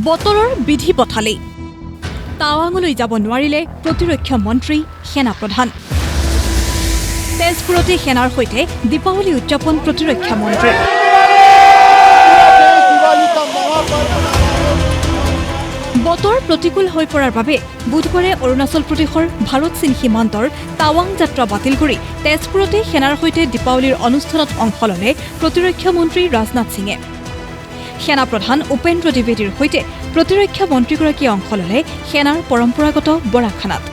বতৰৰ বিধি পথালি টাৱাঙলৈ যাব নোৱাৰিলে প্ৰতিৰক্ষা মন্ত্ৰী সেনা প্ৰধান তেজপুৰতে সেনাৰ সৈতে দীপাৱলী উদযাপন প্ৰতিৰক্ষা মন্ত্ৰী বতৰ প্ৰতিকূল হৈ পৰাৰ বাবে বুধবাৰে অৰুণাচল প্ৰদেশৰ ভাৰত চীন সীমান্তৰ টাৱাং যাত্ৰা বাতিল কৰি তেজপুৰতে সেনাৰ সৈতে দীপাৱলীৰ অনুষ্ঠানত অংশ ল'লে প্ৰতিৰক্ষা মন্ত্ৰী ৰাজনাথ সিঙে সেনা প্ৰধান উপেন্দ্ৰ দ্বিবেদীৰ সৈতে প্ৰতিৰক্ষা মন্ত্ৰীগৰাকীয়ে অংশ ল'লে সেনাৰ পৰম্পৰাগত বৰাখানাত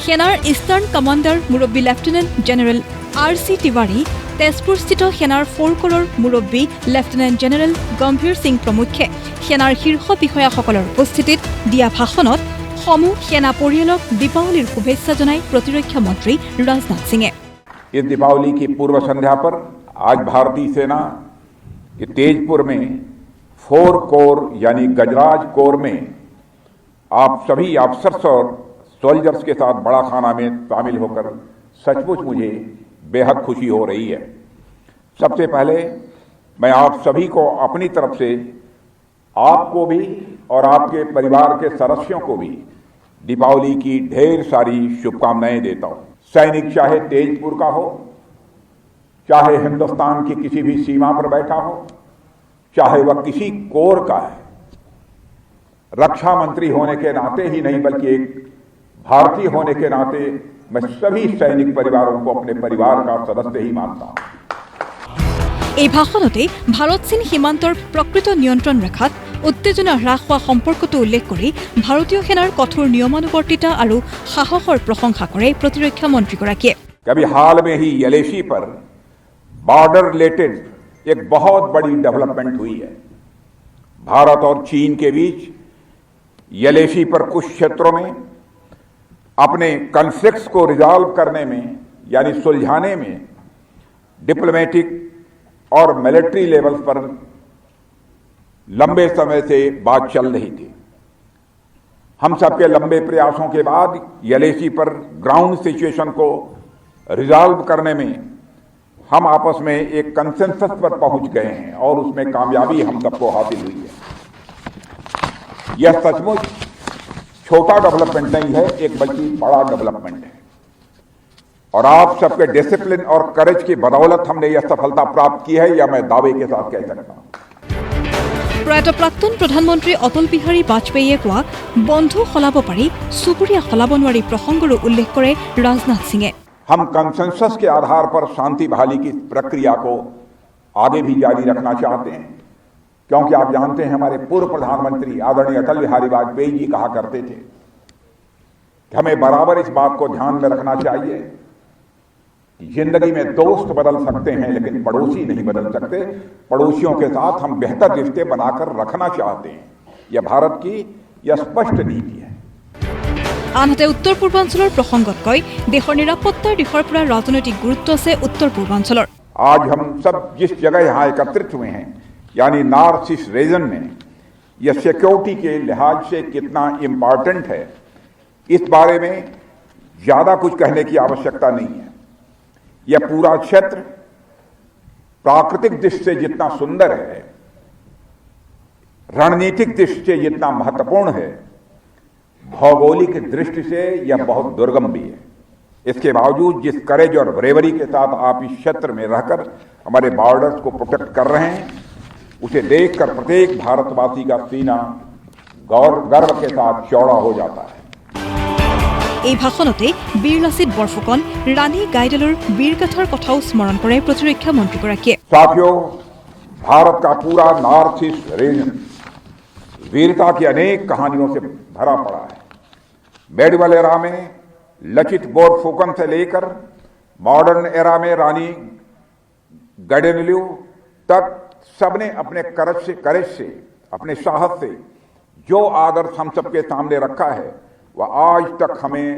সেনাৰ ইষ্টাৰ্ণ কমাণ্ডাৰ মুৰব্বী লেফটেনেণ্ট জেনেৰেল আৰ.চি. তিৱাৰী তেজপুৰস্থিত সেনাৰ 4 কৰৰ মুৰব্বী লেফটেনেণ্ট জেনেৰেল গম্ভীৰ সিং প্ৰমুখ্যে সেনাৰ শীৰ্ষ বিষয়াসকলৰ উপস্থিতিত দিয়া ভাষণত সমূহ সেনা পৰিয়ালক দীপাৱলীৰ শুভেচ্ছা জনাই প্ৰতিৰক্ষা মন্ত্ৰী ৰাজনাথ সিঙে इस दीपावली की पूर्व संध्या पर आज भारतीय सेना के तेजपुर में 4 कोर यानी गजराज कोर में आप सभी अफसर्स और सोल्जर्स के साथ बड़ा खाना में शामिल होकर सचमुच मुझे बेहद खुशी हो रही है। सबसे पहले मैं आप सभी को अपनी तरफ से आपको भी और आपके परिवार के सदस्यों को भी दीपावली की ढेर सारी शुभकामनाएं देता हूं। सैनिक चाहे तेजपुर का हो, चाहे हिंदुस्तान की किसी भी सीमा पर बैठा हो, चाहे वह किसी कोर का है, रक्षा मंत्री होने के नाते ही नहीं बल्कि एक भारतीय होने के नाते मैं सभी सैनिक परिवारों को अपने परिवार का सदस्य ही मानता हूं। এই ভাষণতে ভাৰত চীন সীমান্তৰ প্ৰকৃত নিয়ন্ত্ৰণ ৰেখাত উত্তেজনা হ্ৰাস হোৱা সম্পৰ্কটো উল্লেখ কৰি ভাৰতীয় সেনাৰ কঠোৰ নিয়মানুৱৰ্তিতা আৰু সাহসৰ প্ৰশংসা কৰে প্ৰতিৰক্ষা মন্ত্ৰীগৰাকীয়ে कभी हाल में ही एलएसी पर बॉर्डर रिलेटेड एक बहुत बड़ी डेवलपमेंट हुई है। भारत और चीन के बीच एलएसी पर कुछ क्षेत्रों में अपने कॉन्फ्लिक्ट्स को रिजॉल्व करने में यानी सुलझाने में डिप्लोमेटिक और मिलिट्री लेवल पर लंबे समय से बात चल रही थी। हम सबके लंबे प्रयासों के बाद एलएसी पर ग्राउंड सिचुएशन को रिजॉल्व करने में हम आपस में एक कंसेंसस पर पहुंच गए हैं और उसमें कामयाबी हम सबको हासिल हुई है। यह सचमुच छोटा डेवलपमेंट नहीं है, एक बल्कि बड़ा डेवलपमेंट है और आप सबके डिसिप्लिन और करेज की बदौलत हमने यह सफलता प्राप्त की है, यह मैं दावे के साथ कह सकता हूं। प्रयात प्राक्तन प्रधानमंत्री अटल बिहारी वाजपेयीয়ে কোৱা বন্ধু সলাব পাৰি সুপুৰিয়া সলাব নোৱাৰি প্ৰসংগৰো উল্লেখ কৰে ৰাজনাথ সিঙে हम कंसेंसस के आधार पर शांति बहाली की प्रक्रिया को आगे भी जारी रखना चाहते हैं, क्योंकि आप जानते हैं हमारे पूर्व प्रधानमंत्री आदरणीय अटल बिहारी वाजपेयी जी कहा करते थे कि हमें बराबर इस बात को ध्यान में रखना चाहिए कि जिंदगी में दोस्त बदल सकते हैं लेकिन पड़ोसी नहीं बदल सकते। पड़ोसियों के साथ हम बेहतर रिश्ते बनाकर रखना चाहते हैं, यह भारत की यह स्पष्ट नीति है। আনহাতে উত্তৰ পূৰ্বাঞ্চলৰ প্ৰসংগত কয় দেশৰ নিৰাপত্তাৰ দিশৰ পৰা ৰাজনৈতিক গুৰুত্ব আছে উত্তৰ পূৰ্বাঞ্চলৰ आज हम सब जिस जगह यहाँ एकत्रित हुए हैं यानी नॉर्थ ईस्ट रीजन में यह सिक्योरिटी के लिहाज से कितना इम्पॉर्टेंट है, इस बारे में ज्यादा कुछ कहने की आवश्यकता नहीं है। यह पूरा क्षेत्र प्राकृतिक दृष्टि से जितना सुंदर है, रणनीतिक दृष्टि से जितना महत्वपूर्ण है, भौगोलिक दृष्टि से यह बहुत दुर्गम भी है। इसके बावजूद जिस करेज और ब्रेवरी के साथ आप इस क्षेत्र में रहकर हमारे बॉर्डर्स को प्रोटेक्ट कर रहे हैं, उसे देखकर प्रत्येक भारतवासी का सीना गर्व के साथ चौड़ा हो जाता है। এই ভাষণতে বীৰ লাচিত বৰফুকন ৰাণী গাইডেলৰ বীৰগাথাৰ কথাও স্মৰণ কৰে প্ৰতিৰক্ষা মন্ত্ৰীগৰাকীয়ে साथियों, भारत का पूरा नॉर्थ ईस्ट रीजन वीरता की अनेक कहानियों से भरा पड़ा है। मेडिवल एरा में लचित बोरफुकन से लेकर मॉडर्न एरा में रानी गाइडेनल्यू तक सबने अपने करेज से अपने साहस से जो आदर्श हम सबके सामने रखा है वह आज तक हमें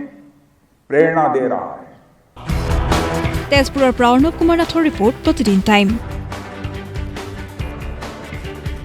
प्रेरणा दे रहा है। तेजपुৰৰ পৰা अर्णव कुमार नाथर रिपोर्ट प्रतिदिन टाइम।